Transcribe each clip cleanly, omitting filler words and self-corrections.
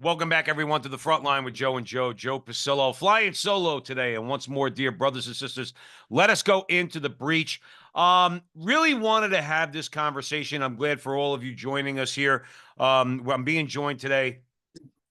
Welcome back, everyone, to the Frontline with Joe and Joe Pasillo, flying solo today. And once more, dear brothers and sisters, let us go into the breach. Really wanted to have this conversation. I'm glad for all of you joining us here. I'm being joined today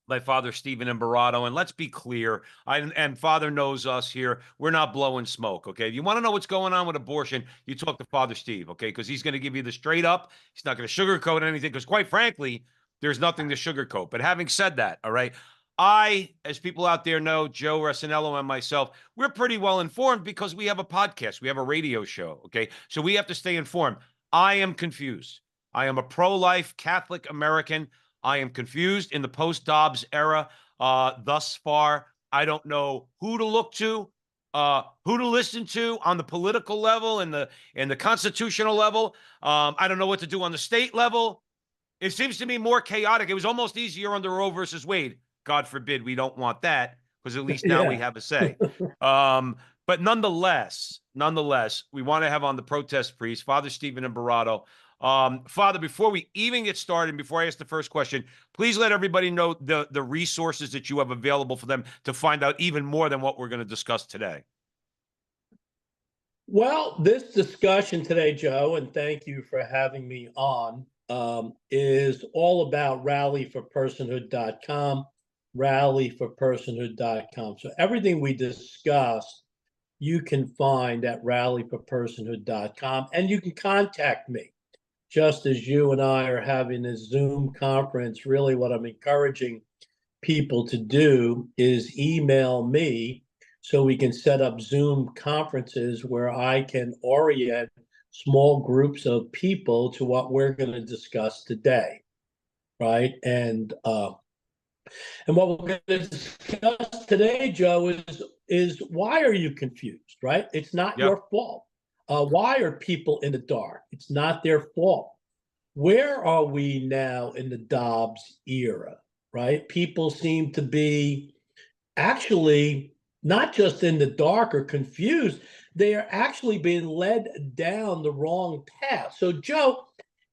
by Father Stephen Imbarrato. And let's be clear, and Father knows us here. We're not blowing smoke, okay? If you want to know what's going on with abortion, you talk to Father Steve, okay? Because he's going to give you the straight up. He's not going to sugarcoat anything because, quite frankly, there's nothing to sugarcoat. But having said that, all right, as people out there know, Joe Rassinello and myself, we're pretty well informed because we have a podcast. We have a radio show, okay? So we have to stay informed. I am confused. I am a pro-life Catholic American. I am confused in the post-Dobbs era thus far. I don't know who to look to, who to listen to on the political level and the constitutional level. I don't know what to do on the state level. It seems to me more chaotic. It was almost easier under Roe versus Wade. God forbid we don't want that, because at least now we have a say. But nonetheless, we want to have on the protest priest, Father Stephen Imbarrato. Father, before we even get started, before I ask the first question, please let everybody know the resources that you have available for them to find out even more than what we're going to discuss today. Well, this discussion today, Joe, and thank you for having me on, is all about rallyforpersonhood.com, rallyforpersonhood.com. So everything we discuss, you can find at rallyforpersonhood.com, and you can contact me. Just as you and I are having a Zoom conference, really what I'm encouraging people to do is email me so we can set up Zoom conferences where I can orient small groups of people to what we're going to discuss today, right? And what we're going to discuss today, Joe, is why are you confused, right? It's not your fault. Why are people in the dark? It's not their fault. Where are we now in the Dobbs era, right? People seem to be actually not just in the dark or confused, they are actually being led down the wrong path. So, Joe,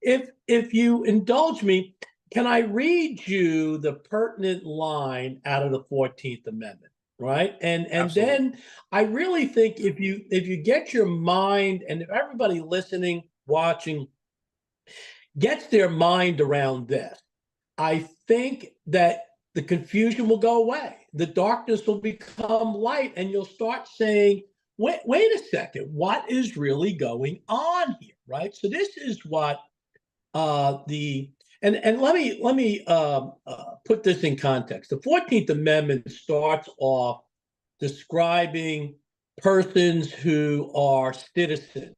if you indulge me, can I read you the pertinent line out of the 14th Amendment? Right. And then I really think if you get your mind, and if everybody listening, watching gets their mind around this, I think that the confusion will go away. The darkness will become light, and you'll start saying, wait a second, what is really going on here? Right. So this is what and let me put this in context. The 14th Amendment starts off describing persons who are citizens,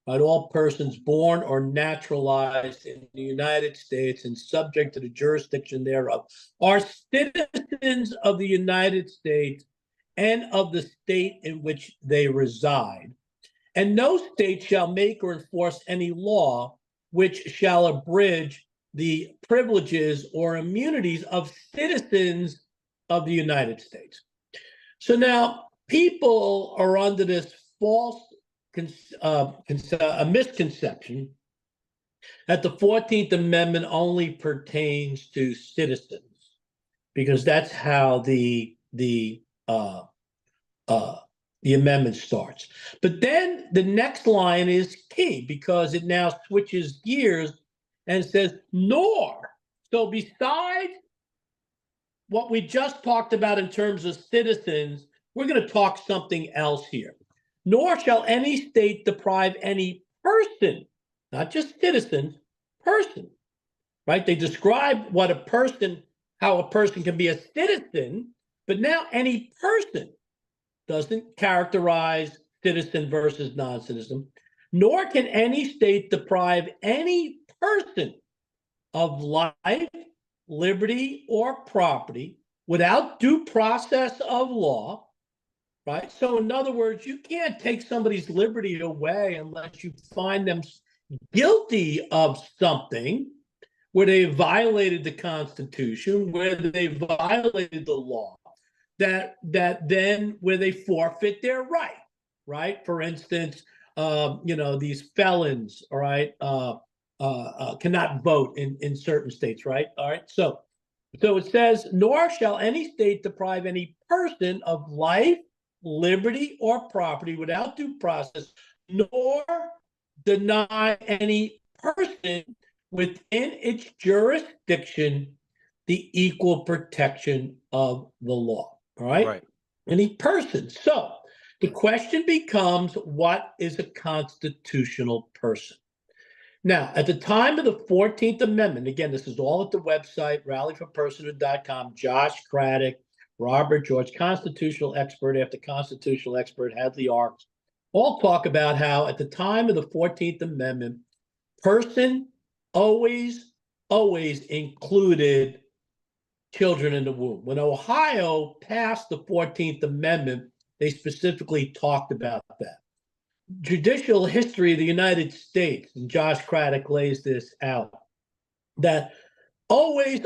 right? All persons born or naturalized in the United States and subject to the jurisdiction thereof are citizens of the United States and of the state in which they reside. And no state shall make or enforce any law which shall abridge the privileges or immunities of citizens of the United States. So now people are under this false misconception that the 14th Amendment only pertains to citizens, because that's how the amendment starts. But then the next line is key, because it now switches gears and says, nor. So besides what we just talked about in terms of citizens, we're going to talk something else here. Nor shall any state deprive any person, not just citizens, person, right? They describe what a person, how a person can be a citizen, but now any person doesn't characterize citizen versus non-citizen, nor can any state deprive any person of life, liberty, or property without due process of law, right? So in other words, you can't take somebody's liberty away unless you find them guilty of something where they violated the Constitution, where they violated the law, that then where they forfeit their right? For instance, these felons, all right, cannot vote in certain states, right? All right. So So it says, nor shall any state deprive any person of life, liberty, or property without due process, nor deny any person within its jurisdiction the equal protection of the law. All right? Right. Any person. So the question becomes, what is a constitutional person? Now, at the time of the 14th Amendment, again, this is all at the website, rallyforpersonhood.com, Josh Craddock, Robert George, constitutional expert after constitutional expert, Hadley Arks, all talk about how at the time of the 14th Amendment, person always included children in the womb. When Ohio passed the 14th Amendment, they specifically talked about that. Judicial history of the United States, and Josh Craddock lays this out, that always,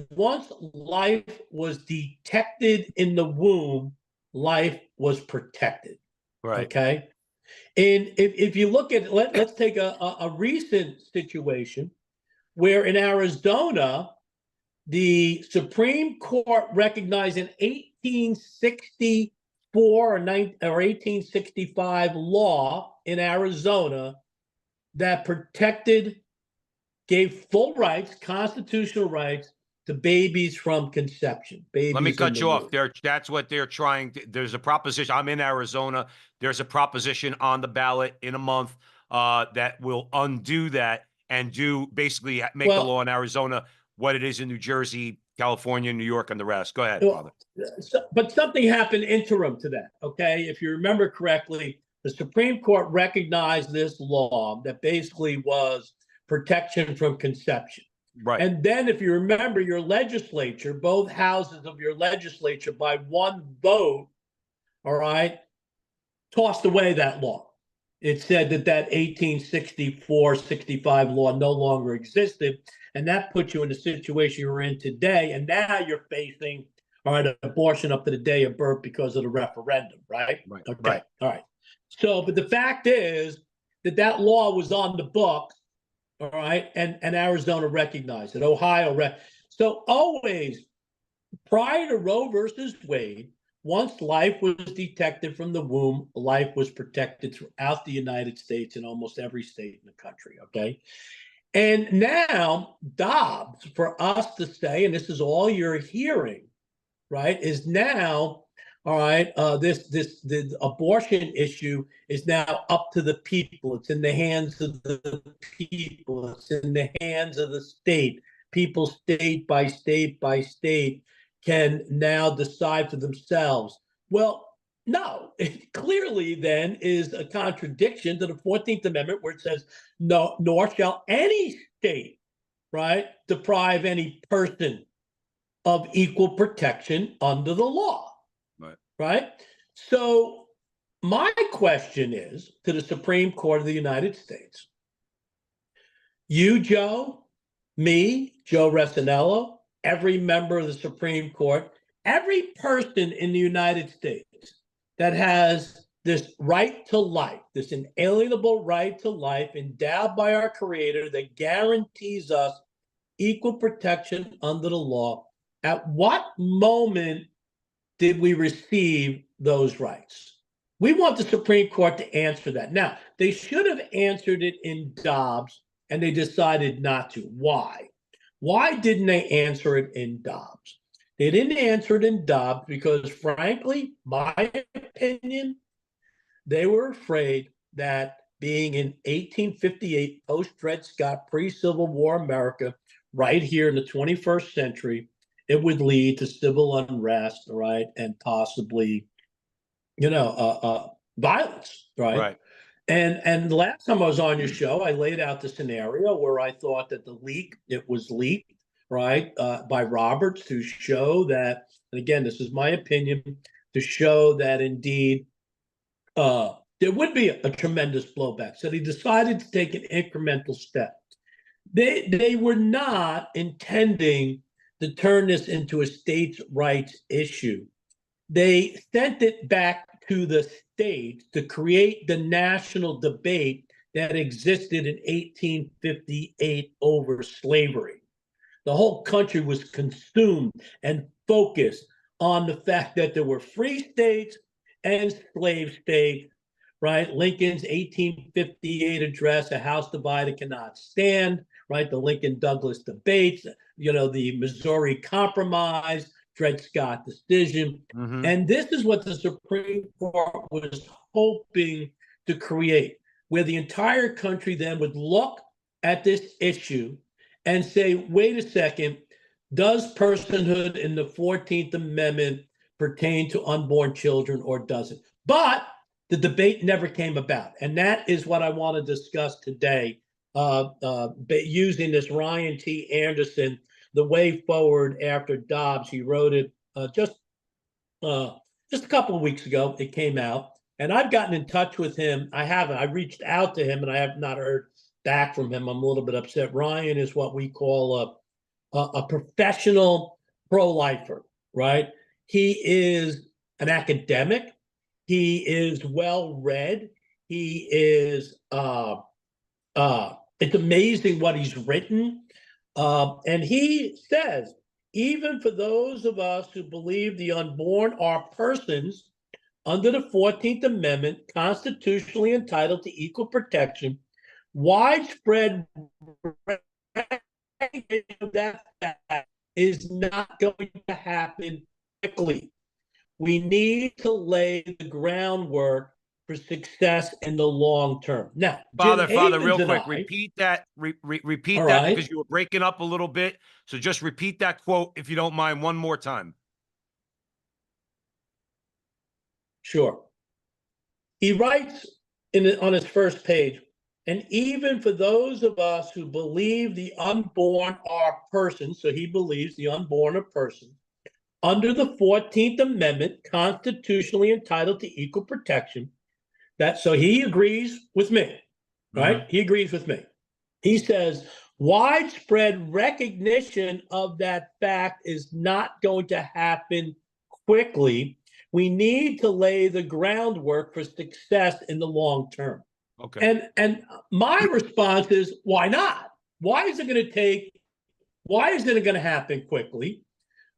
once life was detected in the womb, life was protected. Right. Okay. And if you look at, let's take a recent situation where in Arizona, the Supreme Court recognized an 1864 or 1865 law in Arizona that gave full rights, constitutional rights to babies from conception. Babies Let me cut you off. womb. That's what they're trying to, there's a proposition. I'm in Arizona. There's a proposition on the ballot in a month that will undo that and basically make the law in Arizona what it is in New Jersey, California, New York, and the rest. Go ahead, brother. But something happened interim to that, okay? If you remember correctly, the Supreme Court recognized this law that basically was protection from conception. Right. And then if you remember, your legislature, both houses of your legislature by one vote, all right, tossed away that law. It said that 1864-65 law no longer existed. And that puts you in the situation you're in today. And now you're facing, all right, abortion up to the day of birth because of the referendum, right? Right. Okay. Right. All right. So, but the fact is that law was on the books, all right, and Arizona recognized it. Ohio. So always, prior to Roe versus Wade, once life was detected from the womb, life was protected throughout the United States in almost every state in the country, okay? And now Dobbs, for us to say, and this is all you're hearing, right, is now, all right, the abortion issue is now up to the people. It's in the hands of the people. It's in the hands of the state. People, state by state by state, can now decide for themselves. Well, no, it clearly then is a contradiction to the 14th Amendment where it says, no, nor shall any state, right, deprive any person of equal protection under the law. Right? So my question is to the Supreme Court of the United States, you, Joe, me, Joe Resinello, every member of the Supreme Court, every person in the United States that has this right to life, this inalienable right to life endowed by our Creator that guarantees us equal protection under the law, at what moment did we receive those rights? We want the Supreme Court to answer that. Now, they should have answered it in Dobbs, and they decided not to. Why? Why didn't they answer it in Dobbs? They didn't answer it in Dobbs because, frankly, my opinion, they were afraid that being in 1858, post-Dred Scott, pre-Civil War America, right here in the 21st century, it would lead to civil unrest, right, and possibly, violence, right? Right. And the last time I was on your show, I laid out the scenario where I thought that it was leaked, right, by Roberts to show that, and again, this is my opinion, to show that indeed there would be a tremendous blowback. So they decided to take an incremental step. They were not intending to turn this into a states' rights issue. They sent it back to the states to create the national debate that existed in 1858 over slavery. The whole country was consumed and focused on the fact that there were free states and slave states, right? Lincoln's 1858 address, "A house divided cannot stand," right? The Lincoln-Douglas debates, the Missouri Compromise, Dred Scott decision. Mm-hmm. And this is what the Supreme Court was hoping to create, where the entire country then would look at this issue and say, wait a second, does personhood in the 14th Amendment pertain to unborn children or doesn't? But the debate never came about. And that is what I want to discuss today, using this Ryan T. Anderson, The Way Forward After Dobbs. He wrote it just a couple of weeks ago. It came out. And I've gotten in touch with him. I haven't. I reached out to him and I have not heard back from him. I'm a little bit upset. Ryan is what we call a professional pro-lifer, right? He is an academic. He is well-read. He is, it's amazing what he's written. And he says, even for those of us who believe the unborn are persons under the 14th Amendment, constitutionally entitled to equal protection, widespread recognition of that fact is not going to happen quickly. We need to lay the groundwork for success in the long term. Now, Father, Jim real Havens quick, and I, repeat that. Repeat all that right, because you were breaking up a little bit. So just repeat that quote, if you don't mind, one more time. sure. He writes on his first page, and even for those of us who believe the unborn are persons, so he believes the unborn are persons, under the 14th Amendment, constitutionally entitled to equal protection, so he agrees with me, right? Mm-hmm. He agrees with me. He says widespread recognition of that fact is not going to happen quickly. We need to lay the groundwork for success in the long term. Okay. And my response is, why not? Why is it going to happen quickly?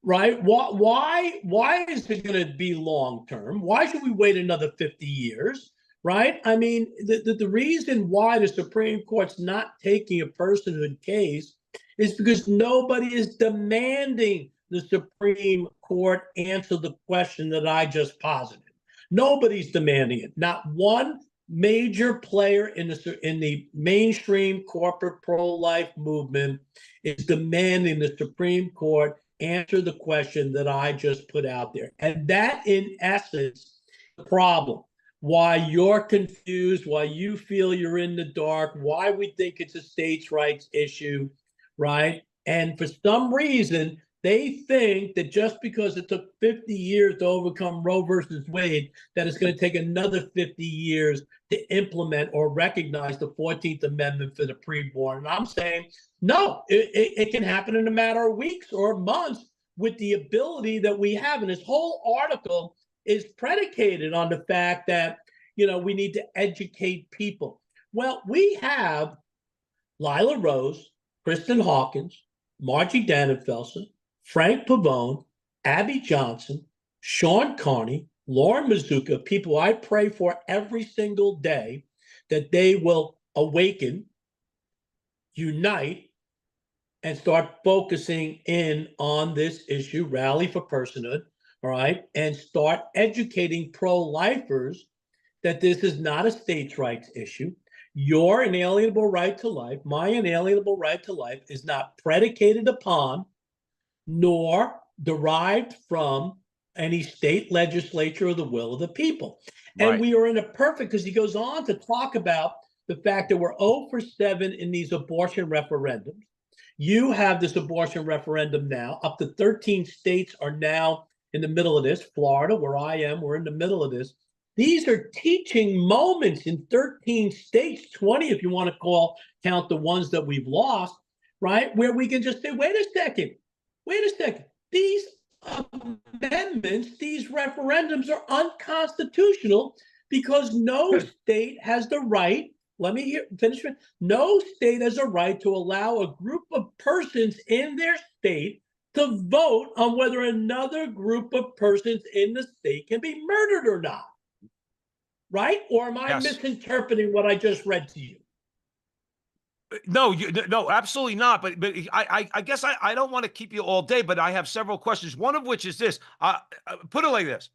Right? Why is it going to be long term? Why should we wait another 50 years? Right? I mean, the reason why the Supreme Court's not taking a personhood case is because nobody is demanding the Supreme Court answer the question that I just posited. Nobody's demanding it. Not one major player in the mainstream corporate pro-life movement is demanding the Supreme Court answer the question that I just put out there. And that, in essence, is the problem. Why you're confused, why you feel you're in the dark, why we think it's a states' rights issue, right? And for some reason, they think that just because it took 50 years to overcome Roe versus Wade, that it's going to take another 50 years to implement or recognize the 14th Amendment for the preborn. And I'm saying, no, it can happen in a matter of weeks or months with the ability that we have. And this whole article is predicated on the fact that, we need to educate people. Well, we have Lila Rose, Kristen Hawkins, Margie Dannenfelser, Frank Pavone, Abby Johnson, Sean Carney, Lauren Mazuka, people I pray for every single day that they will awaken, unite, and start focusing in on this issue, rally for personhood, all right, and start educating pro-lifers that this is not a states' rights issue. Your inalienable right to life, my inalienable right to life, is not predicated upon nor derived from any state legislature or the will of the people. Right. And we are in a perfect, because he goes on to talk about the fact that we're 0 for 7 in these abortion referendums. You have this abortion referendum now. Up to 13 states are now in the middle of this. Florida, where I am, we're in the middle of this. These are teaching moments in 13 states, 20 if you want to count the ones that we've lost, right? Where we can just say, wait a second. These amendments, these referendums are unconstitutional because no state has the right let me finish. No state has a right to allow a group of persons in their state to vote on whether another group of persons in the state can be murdered or not. Right? Or am I Yes. misinterpreting what I just read to you? No, no, absolutely not. But I guess I don't want to keep you all day, but I have several questions. One of which is this: put it like this.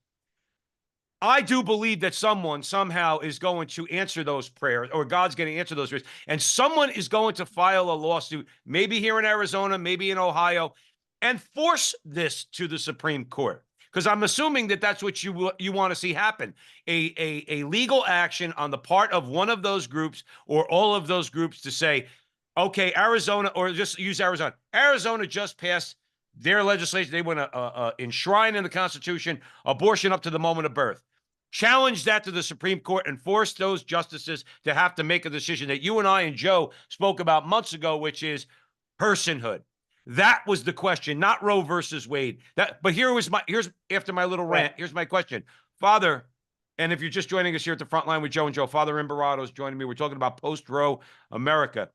I do believe that someone somehow is going to answer those prayers, or God's going to answer those prayers, and someone is going to file a lawsuit, maybe here in Arizona, maybe in Ohio, and force this to the Supreme Court. Because I'm assuming that that's what you want to see happen: a legal action on the part of one of those groups or all of those groups to say, okay, Arizona, or just use Arizona. Arizona just passed their legislation. They want to enshrine in the Constitution abortion up to the moment of birth. Challenge that to the Supreme Court and force those justices to have to make a decision that you and I and Joe spoke about months ago, which is personhood. That was the question, not Roe versus Wade. But here's after my little rant. Here's my question, Father. And if you're just joining us here at the Frontline with Joe and Joe, Father Imbarrato is joining me. We're talking about post-Roe America.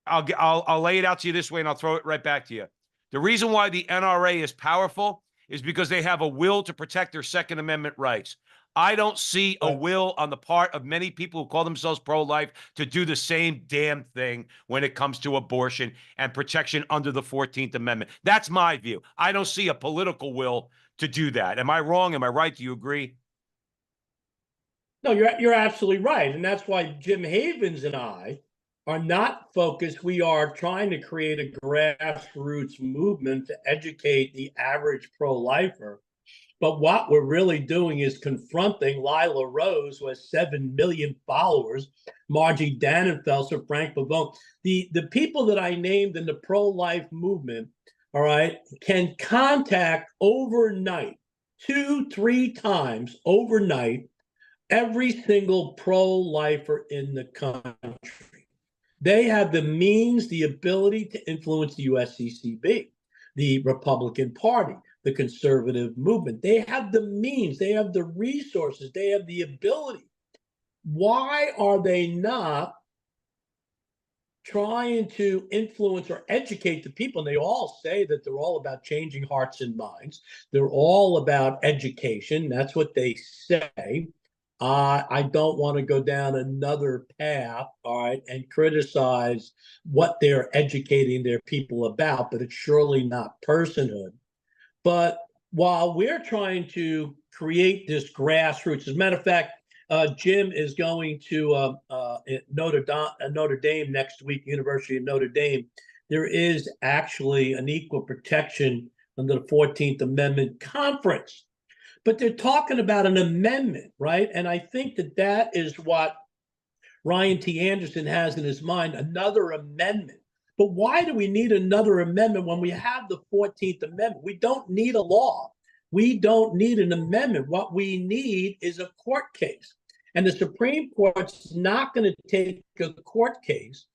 I'll lay it out to you this way, and I'll throw it right back to you. The reason why the NRA is powerful is because they have a will to protect their Second Amendment rights. I don't see a will on the part of many people who call themselves pro-life to do the same damn thing when it comes to abortion and protection under the 14th Amendment. That's my view. I don't see a political will to do that. Am I wrong? Am I right? Do you agree? No, you're absolutely right. And that's why Jim Havens and I are not focused. We are trying to create a grassroots movement to educate the average pro-lifer. But what we're really doing is confronting Lila Rose, who has 7 million followers, Margie Dannenfelser, Frank Pavone. The people that I named in the pro-life movement, all right, can contact overnight, 2-3 times overnight, every single pro-lifer in the country. They have the means, the ability to influence the USCCB, the Republican Party, the conservative movement. They have the means, they have the resources, they have the ability. Why are they not trying to influence or educate the people? And they all say that they're all about changing hearts and minds. They're all about education. That's what they say. I don't want to go down another path, all right, and criticize what they're educating their people about, but it's surely not personhood. But while we're trying to create this grassroots, as a matter of fact, Jim is going to Notre Dame next week, University of Notre Dame. There is actually an equal protection under the 14th Amendment conference. But they're talking about an amendment, right? And I think that that is what Ryan T. Anderson has in his mind, another amendment. But why do we need another amendment when we have the 14th Amendment? We don't need a law. We don't need an amendment. What we need is a court case. And the Supreme Court's not going to take a court case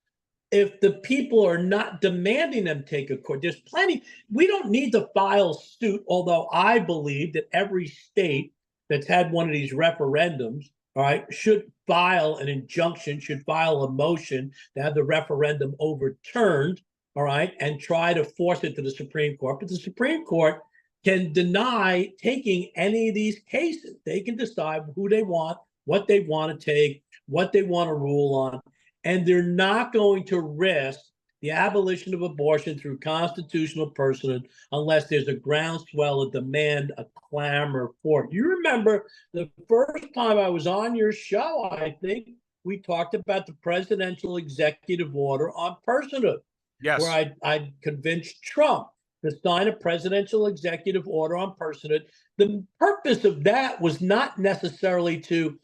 if the people are not demanding them take a court. There's plenty. We don't need to file suit, although I believe that every state that's had one of these referendums, all right, should file an injunction, should file a motion to have the referendum overturned, all right, and try to force it to the Supreme Court. But the Supreme Court can deny taking any of these cases. They can decide who they want, what they want to take, what they want to rule on. And they're not going to risk the abolition of abortion through constitutional personhood unless there's a groundswell, a demand, a clamor for it. You remember the first time I was on your show, I think we talked about the presidential executive order on personhood, where Yes. I convinced Trump to sign a presidential executive order on personhood. The purpose of that was not necessarily to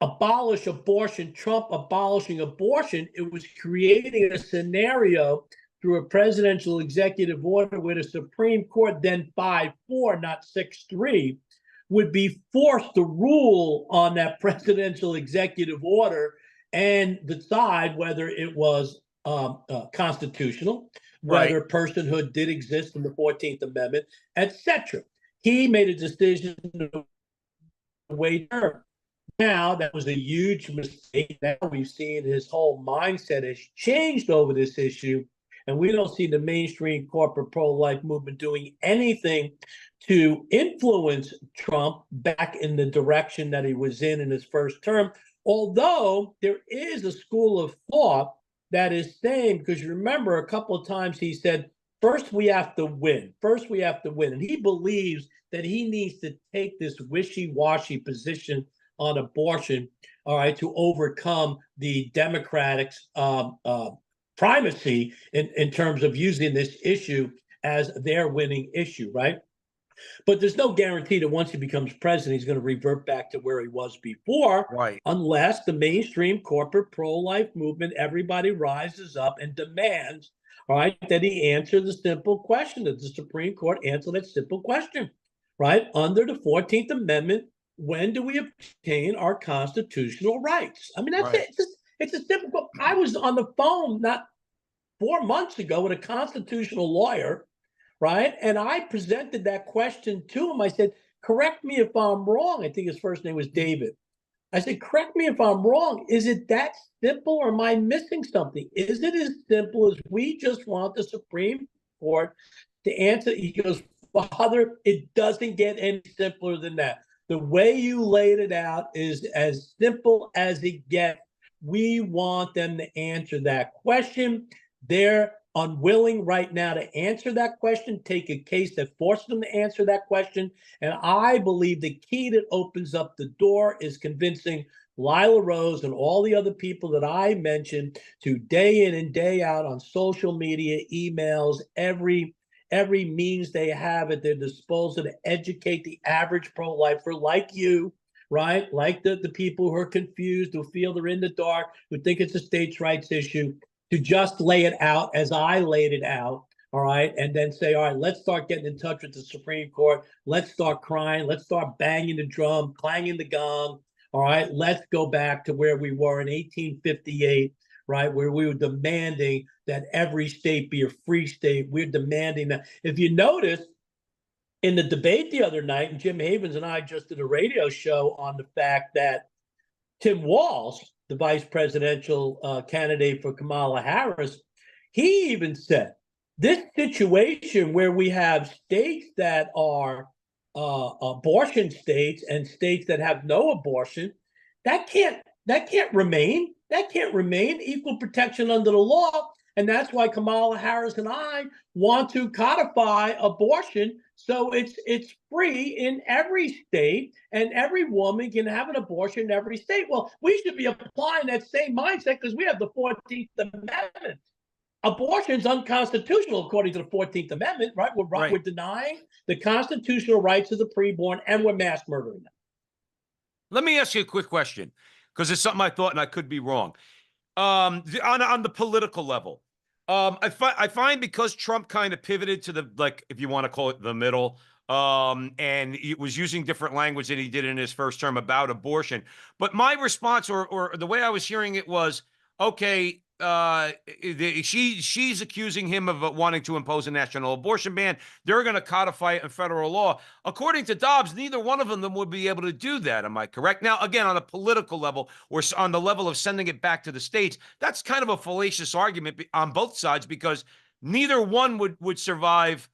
abolish abortion, Trump abolishing abortion. It was creating a scenario through a presidential executive order where the Supreme Court, then 5-4, not 6-3, would be forced to rule on that presidential executive order and decide whether it was constitutional, whether personhood did exist in the 14th Amendment, etc. He made a decision to wait term. Now, that was a huge mistake. Now we've seen his whole mindset has changed over this issue, and we don't see the mainstream corporate pro-life movement doing anything to influence Trump back in the direction that he was in his first term. Although there is a school of thought that is saying, because you remember a couple of times he said, first we have to win. First we have to win. And he believes that he needs to take this wishy-washy position on abortion, all right, to overcome the Democrats' primacy in terms of using this issue as their winning issue, right? But there's no guarantee that once he becomes president, he's going to revert back to where he was before, Right. unless the mainstream corporate pro-life movement, everybody rises up and demands, all right, that he answer the simple question, that the Supreme Court answer that simple question, right? Under the 14th Amendment, when do we obtain our constitutional rights? I mean, that's Right. it. It's a simple. I was on the phone not 4 months ago with a constitutional lawyer, right? And I presented that question to him. I said, correct me if I'm wrong. I think his first name was David. I said, correct me if I'm wrong. Is it that simple, or am I missing something? Is it as simple as we just want the Supreme Court to answer? He goes, Father, it doesn't get any simpler than that. The way you laid it out is as simple as it gets. We want them to answer that question. They're unwilling right now to answer that question, take a case that forces them to answer that question. And I believe the key that opens up the door is convincing Lila Rose and all the other people that I mentioned to day in and day out on social media, emails, every means they have at their disposal to educate the average pro-lifer like you, right? Like the people who are confused, who feel they're in the dark, who think it's a states' rights issue, to just lay it out as I laid it out, all right? And then say, all right, let's start getting in touch with the Supreme Court. Let's start crying. Let's start banging the drum, clanging the gong, all right? Let's go back to where we were in 1858, right, where we were demanding that every state be a free state. We're demanding that. If you notice, in the debate the other night, and Jim Havens and I just did a radio show on the fact that Tim Walz, the vice presidential candidate for Kamala Harris, he even said this situation where we have states that are abortion states and states that have no abortion, that can't remain. That can't remain. Equal protection under the law. And that's why Kamala Harris and I want to codify abortion so it's free in every state, and every woman can have an abortion in every state. Well, we should be applying that same mindset because we have the 14th Amendment. Abortion's unconstitutional according to the 14th Amendment, right? We're denying the constitutional rights of the preborn, and we're mass murdering them. Let me ask you a quick question, because it's something I thought and I could be wrong. On the political level, I find because Trump kind of pivoted to the, like, if you want to call it the middle, and he was using different language than he did in his first term about abortion. But my response, or the way I was hearing it, was, okay, she's accusing him of wanting to impose a national abortion ban. They're going to codify it in federal law. According to Dobbs, neither one of them would be able to do that. Am I correct? Now, again, on a political level, or on the level of sending it back to the states, that's kind of a fallacious argument on both sides, because neither one would survive.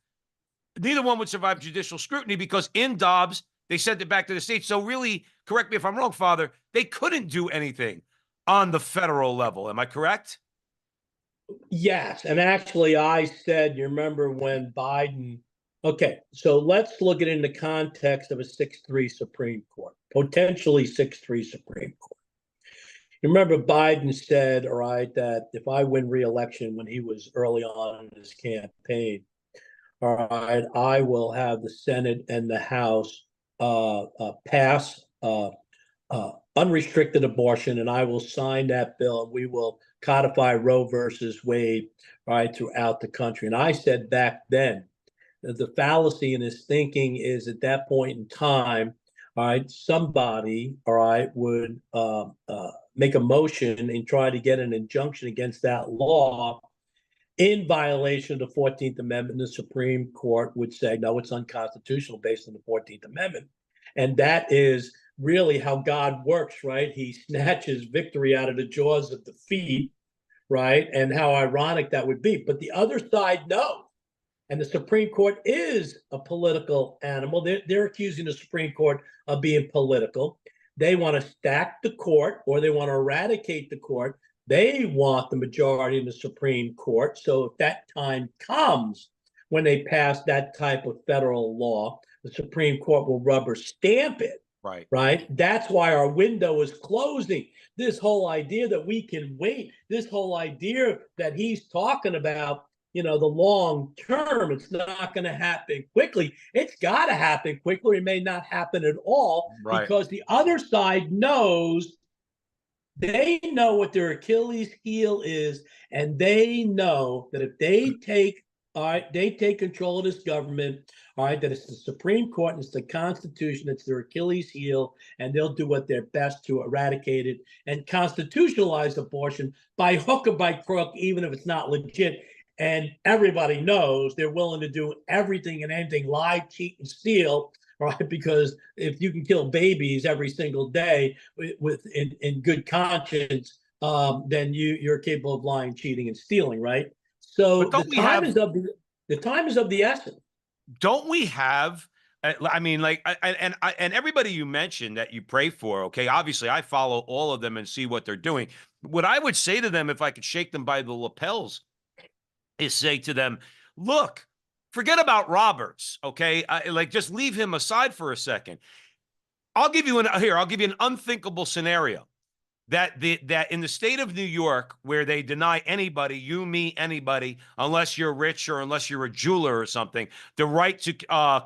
Neither one would survive judicial scrutiny, because in Dobbs, they sent it back to the states. So really, correct me if I'm wrong, Father, they couldn't do anything on the federal level. Am I correct? Yes. And actually, I said, you remember when Biden, okay, so let's look at it in the context of a 6-3 Supreme Court, potentially 6-3 Supreme Court. You remember Biden said, all right, that if I win re-election, when he was early on in his campaign, all right, I will have the Senate and the House pass unrestricted abortion, and I will sign that bill, and we will codify Roe versus Wade, right, throughout the country. And I said back then that the fallacy in his thinking is, at that point in time, all right, somebody, all right, would make a motion and try to get an injunction against that law in violation of the 14th Amendment. The Supreme Court would say, no, it's unconstitutional based on the 14th Amendment. And that is really how God works, right? He snatches victory out of the jaws of defeat, right? And how ironic that would be. But the other side knows. And the Supreme Court is a political animal. They're accusing the Supreme Court of being political. They want to stack the court, or they want to eradicate the court. They want the majority in the Supreme Court. So if that time comes when they pass that type of federal law, the Supreme Court will rubber stamp it. Right. Right. That's why our window is closing. This whole idea that we can wait, this whole idea that he's talking about, the long term, it's not going to happen quickly. It's got to happen quickly. It may not happen at all, Right. because the other side knows, they know what their Achilles heel is, and they know that if they take control of this government, all right, that it's the Supreme Court and it's the Constitution, it's their Achilles heel, and they'll do what their best to eradicate it and constitutionalize abortion by hook or by crook, even if it's not legit. And everybody knows they're willing to do everything and anything, lie, cheat, and steal, right? Because if you can kill babies every single day in good conscience, then you're capable of lying, cheating, and stealing, right? So the time is of the essence. Don't we have? I mean, like, and everybody you mentioned that you pray for, okay, obviously I follow all of them and see what they're doing. What I would say to them, if I could shake them by the lapels, is say to them, look, forget about Roberts, okay? Just leave him aside for a second. I'll give you an unthinkable scenario. That in the state of New York, where they deny anybody, you, me, anybody, unless you're rich or unless you're a jeweler or something, the right to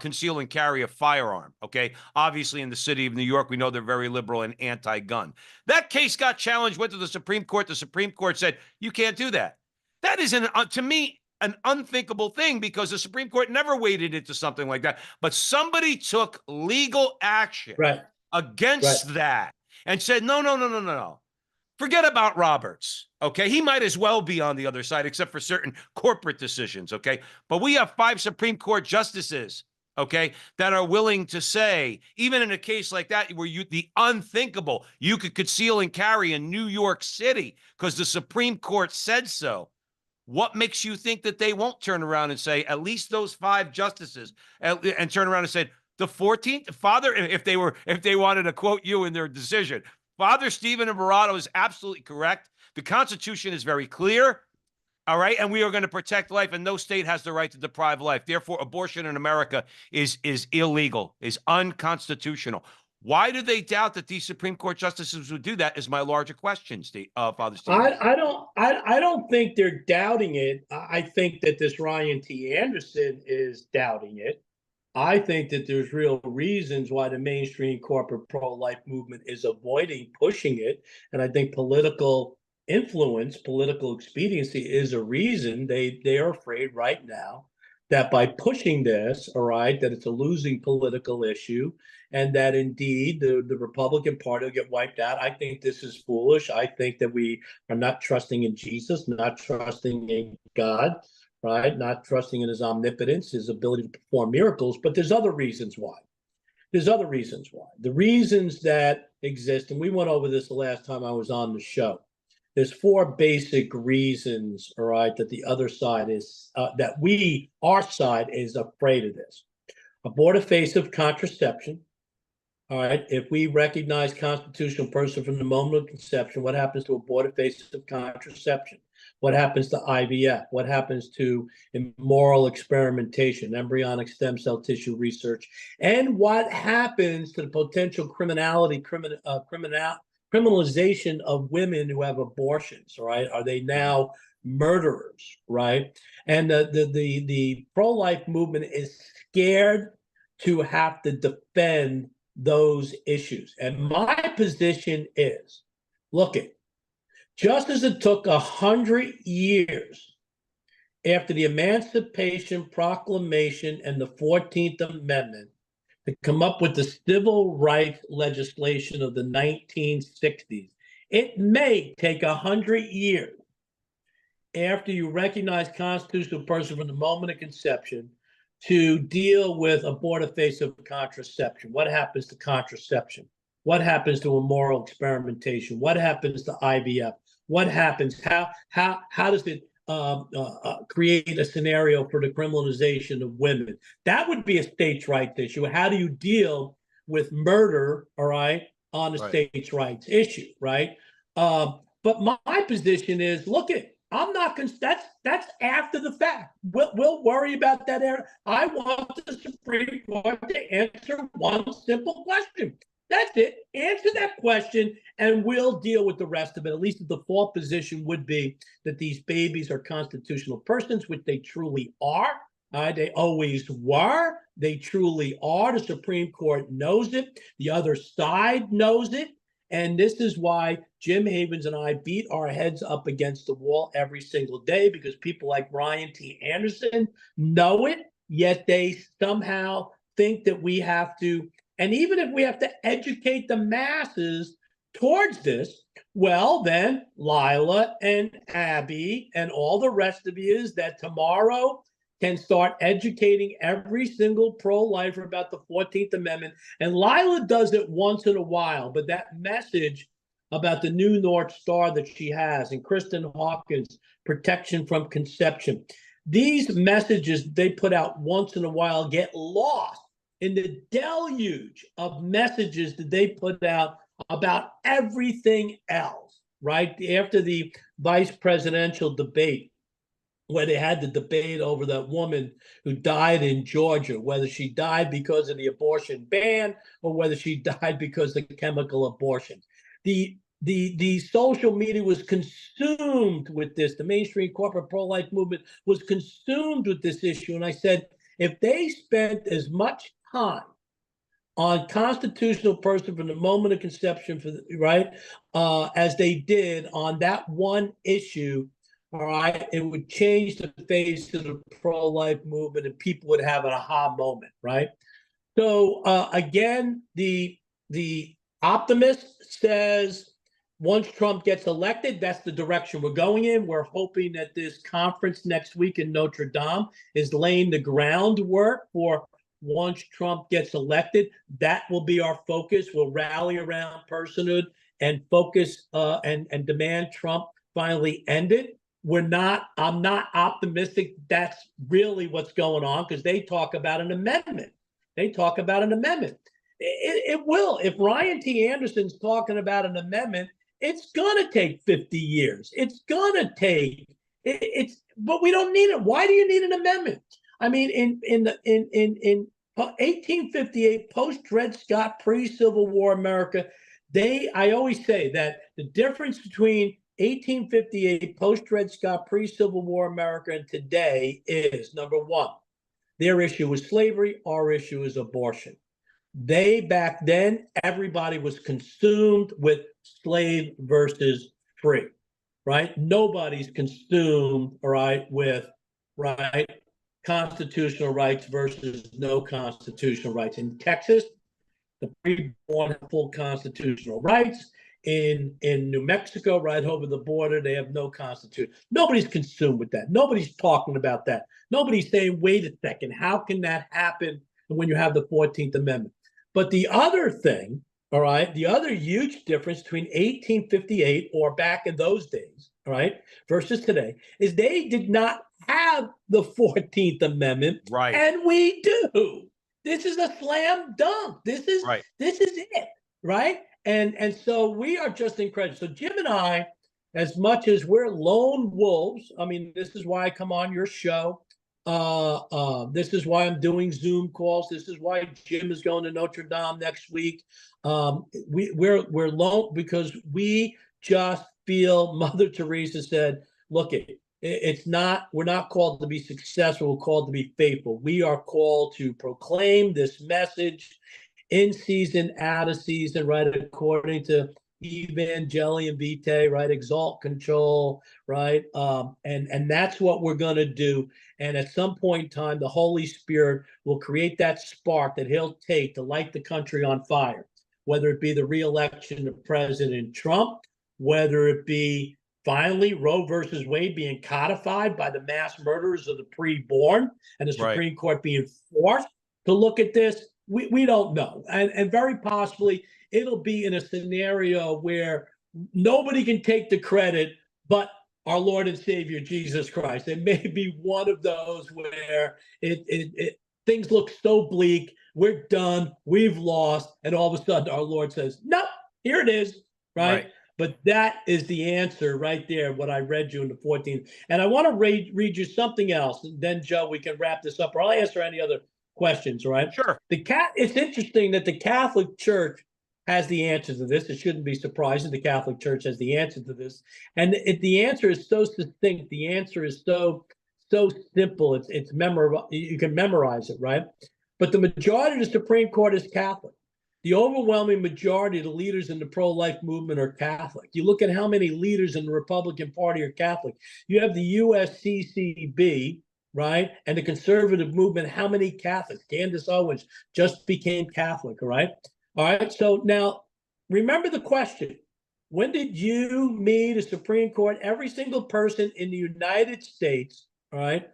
conceal and carry a firearm, okay? Obviously, in the city of New York, we know they're very liberal and anti-gun. That case got challenged, went to the Supreme Court. The Supreme Court said, you can't do that. That is, to me, an unthinkable thing, because the Supreme Court never waded into something like that. But somebody took legal action against that and said, no. Forget about Roberts, okay? He might as well be on the other side, except for certain corporate decisions, okay? But we have 5 Supreme Court justices, okay, that are willing to say, even in a case like that, where the unthinkable, you could conceal and carry in New York City because the Supreme Court said so. What makes you think that they won't turn around and say, at least those 5 justices, and turn around and say, the 14th father, if they wanted to quote you in their decision, Father Stephen Imbarrato is absolutely correct. The Constitution is very clear, all right, and we are going to protect life, and no state has the right to deprive life. Therefore, abortion in America is illegal, is unconstitutional. Why do they doubt that these Supreme Court justices would do that? Is my larger question, Father Stephen. I don't think they're doubting it. I think that this Ryan T. Anderson is doubting it. I think that there's real reasons why the mainstream corporate pro-life movement is avoiding pushing it. And I think political influence, political expediency is a reason they are afraid right now that by pushing this, all right, that it's a losing political issue, and that indeed the Republican Party will get wiped out. I think this is foolish. I think that we are not trusting in Jesus, not trusting in God, right? Not trusting in his omnipotence, his ability to perform miracles. But there's other reasons why. The reasons that exist, and we went over this the last time I was on the show. There's 4 basic reasons, all right, that the other side is, our side is afraid of this. Abortifacient contraception, all right, if we recognize constitutional person from the moment of conception, what happens to abortifacient contraception? What happens to IVF? What happens to immoral experimentation, embryonic stem cell tissue research? And what happens to the potential criminalization of women who have abortions, right? Are they now murderers, right? And the pro-life movement is scared to have to defend those issues. And my position is, look, just as it took 100 years after the Emancipation Proclamation and the 14th Amendment to come up with the civil rights legislation of the 1960s, it may take 100 years after you recognize constitutional person from the moment of conception to deal with abortifacient contraception. What happens to contraception? What happens to immoral experimentation? What happens to IVF? What happens? How does it create a scenario for the criminalization of women? That would be a states' rights issue. How do you deal with murder, all right, on a states' rights issue, right? But my position is, look at, I'm not going. That's after the fact. We'll worry about that. I want the Supreme Court to answer one simple question. That's it. Answer that question, and we'll deal with the rest of it. At least the default position would be that these babies are constitutional persons, which they truly are. They always were. They truly are. The Supreme Court knows it. The other side knows it. And this is why Jim Havens and I beat our heads up against the wall every single day, because people like Brian T. Anderson know it, yet they somehow think that we have to, and even if we have to educate the masses towards this, well, then Lila and Abby and all the rest of you is that tomorrow can start educating every single pro-lifer about the 14th Amendment. And Lila does it once in a while, but that message about the new North Star that she has and Kristen Hawkins, protection from conception, these messages they put out once in a while get lost in the deluge of messages that they put out about everything else, right? After the vice presidential debate, where they had the debate over that woman who died in Georgia, whether she died because of the abortion ban or whether she died because of chemical abortion. The social media was consumed with this. The mainstream corporate pro-life movement was consumed with this issue. And I said, if they spent as much time on constitutional person from the moment of conception, as they did on that one issue, all right, it would change the face of the pro-life movement and people would have an aha moment, right? So again, the optimist says once Trump gets elected, that's the direction we're going in. We're hoping that this conference next week in Notre Dame is laying the groundwork for once Trump gets elected. That will be our focus. We'll rally around personhood and focus and demand Trump finally end it. I'm not optimistic that's really what's going on, because they talk about an amendment. It will. If Ryan T. Anderson's talking about an amendment, it's going to take 50 years. It's going to take but we don't need it. Why do you need an amendment? I mean, in 1858, post Dred Scott, pre-Civil War America, I always say that the difference between 1858, post-Dred Scott, pre-Civil War America, and today is, number one, their issue was slavery, our issue is abortion. Back then, everybody was consumed with slave versus free, right? Nobody's consumed, all right, with, right, constitutional rights versus no constitutional rights. In Texas, the pre-born have full constitutional rights. In New Mexico, right over the border, they have no constitution. Nobody's consumed with that. Nobody's talking about that. Nobody's saying, wait a second, how can that happen when you have the 14th Amendment? But the other thing, all right, the other huge difference between 1858 or back in those days, all right, versus today, is they did not have the 14th Amendment, right? And we do. This is a slam dunk. This is it, right? And so we are just incredible. So Jim and I, as much as we're lone wolves, I mean, this is why I come on your show. This is why I'm doing Zoom calls. This is why Jim is going to Notre Dame next week. We're lone because we just feel Mother Teresa said, look, we're not called to be successful, we're called to be faithful. We are called to proclaim this message in season, out of season, right? According to Evangelium Vitae, right? Exalt, control, right? And that's what we're going to do. And at some point in time, the Holy Spirit will create that spark that he'll take to light the country on fire, whether it be the re-election of President Trump, whether it be finally Roe versus Wade being codified by the mass murderers of the preborn and the Supreme Court being forced to look at this. We don't know. And very possibly it'll be in a scenario where nobody can take the credit but our Lord and Savior Jesus Christ. It may be one of those where things look so bleak, we're done, we've lost, and all of a sudden our Lord says, "Nope, here it is," right? But that is the answer right there, what I read you in the 14th. And I want to read you something else, and then, Joe, we can wrap this up, or I'll answer any other questions, right? Sure. It's interesting that the Catholic Church has the answer to this. It shouldn't be surprising. The Catholic Church has the answer to this. And the answer is so succinct. The answer is so simple. It's memorable. You can memorize it, right? But the majority of the Supreme Court is Catholic. The overwhelming majority of the leaders in the pro-life movement are Catholic. You look at how many leaders in the Republican Party are Catholic. You have the USCCB, right? And the conservative movement, how many Catholics? Candace Owens just became Catholic, all right? All right, so now remember the question. When did you, me, the Supreme Court, every single person in the United States, all right,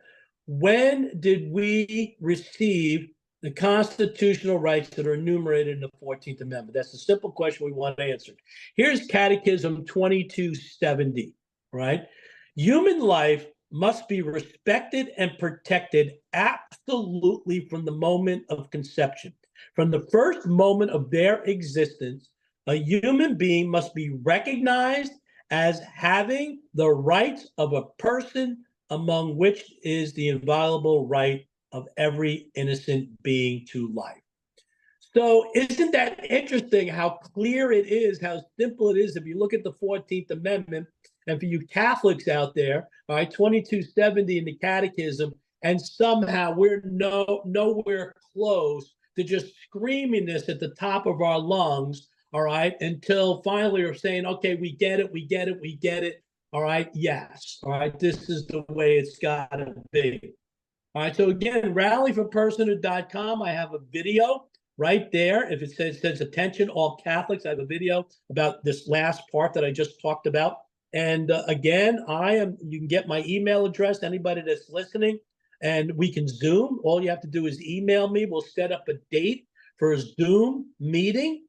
when did we receive the constitutional rights that are enumerated in the 14th Amendment? That's a simple question we want answered. Here's Catechism 2270, right? Human life must be respected and protected absolutely from the moment of conception. From the first moment of their existence, a human being must be recognized as having the rights of a person, among which is the inviolable right of every innocent being to life. So isn't that interesting how clear it is, how simple it is if you look at the 14th Amendment, and for you Catholics out there, all right, 2270 in the Catechism, and somehow we're nowhere close to just screaming this at the top of our lungs, all right, until finally we're saying, okay, we get it, we get it, we get it, all right, yes, all right, this is the way it's got to be. All right, so again, rallyforpersonhood.com. I have a video right there. If it says attention, all Catholics, I have a video about this last part that I just talked about. And again, you can get my email address, anybody that's listening, and we can Zoom. All you have to do is email me. We'll set up a date for a Zoom meeting.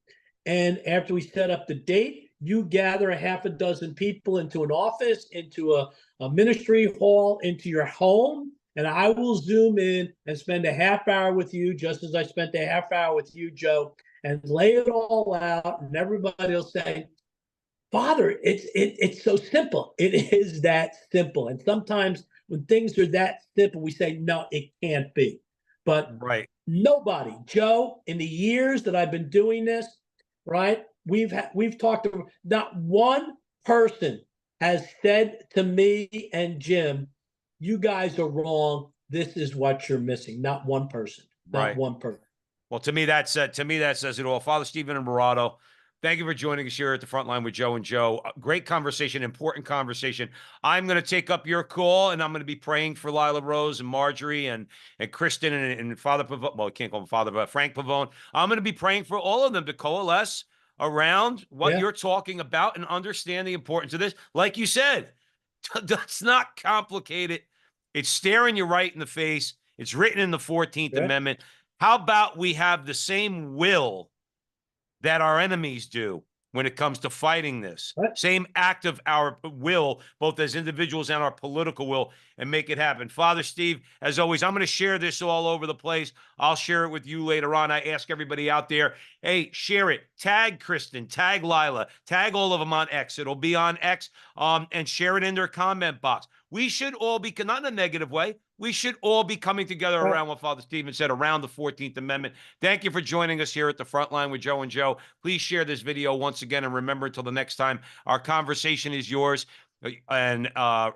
And after we set up the date, you gather a half a dozen people into an office, into a ministry hall, into your home. And I will Zoom in and spend a half hour with you, just as I spent a half hour with you, Joe, and lay it all out. And everybody will say, "Father, it's so simple." It is that simple. And sometimes when things are that simple, we say, "No, it can't be." But nobody, Joe, in the years that I've been doing this, right? We've talked to, not one person has said to me and Jim, "You guys are wrong. This is what you're missing." Not one person. Not one person. Well, to me that says it all. Father Stephen Imbarrato, thank you for joining us here at the Frontline with Joe and Joe. Great conversation, important conversation. I'm going to take up your call, and I'm going to be praying for Lila Rose and Marjorie and Kristen and Father Pavone. Well, I can't call him Father, but Frank Pavone. I'm going to be praying for all of them to coalesce around what you're talking about and understand the importance of this. Like you said, it's not complicated. It's staring you right in the face. It's written in the 14th Amendment. How about we have the same will that our enemies do when it comes to fighting this? Same act of our will, both as individuals and our political will, and make it happen. Father Steve, as always, I'm going to share this all over the place. I'll share it with you later on. I ask everybody out there, hey, share it. Tag Kristen, tag Lila, tag all of them on X. It'll be on X, and share it in their comment box. We should all be, not in a negative way, we should all be coming together around what Father Stephen said, around the 14th Amendment. Thank you for joining us here at the Frontline with Joe and Joe. Please share this video once again, and remember, until the next time, our conversation is yours. And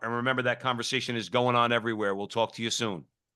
remember, that conversation is going on everywhere. We'll talk to you soon.